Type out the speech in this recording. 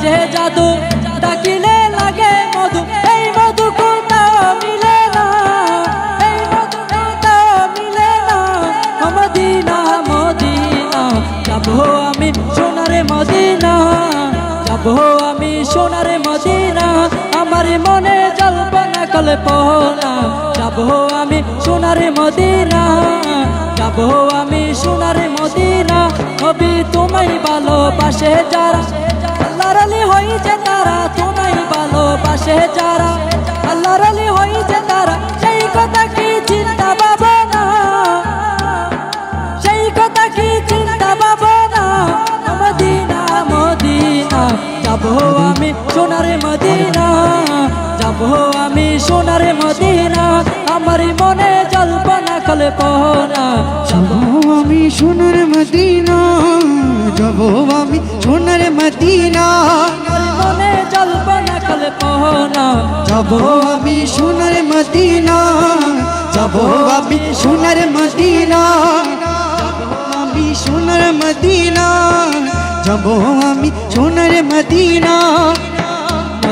যে জাদু ডাকিলে লাগে মধু, এই মধু কোথাও মিলে না, এই মধু কোথাও মিলে না। মদিনা মদিনা যাবো আমি সোনার মদিনা, যাবো আমি সোনার মদিনা। আমার মনে জল্পনা কল্পনা, যাবো আমি সোনার মদিনা, যাবো আমি সোনার মদিনা। নবী তোমায় ভালোবাসে যারা, আল্লাহর আলী হইছে তারা, তোমায় ভালোবাসে যারা, আল্লাহর আলী হইছে তারা। সেই কথা কি চিন্তা ভাবনা, সেই কথা কি চিন্তা ভাবনা। মদিনা মদিনা যাবো আমি সোনার মদিনা, যাবো আমি সোনার মদিনা। আমার মনে জল্পনা কল্পনা, যাবো আমি সোনার মদিনা, যাবো আমি সোনার মদিনা। আমার মনে জল্পনা কল্পনা, যাবো আমি সোনার মদিনা, যাবো আমি সোনার মদিনা, যাবো আমি সোনার মদিনা, যাবো আমি সোনার মদিনা।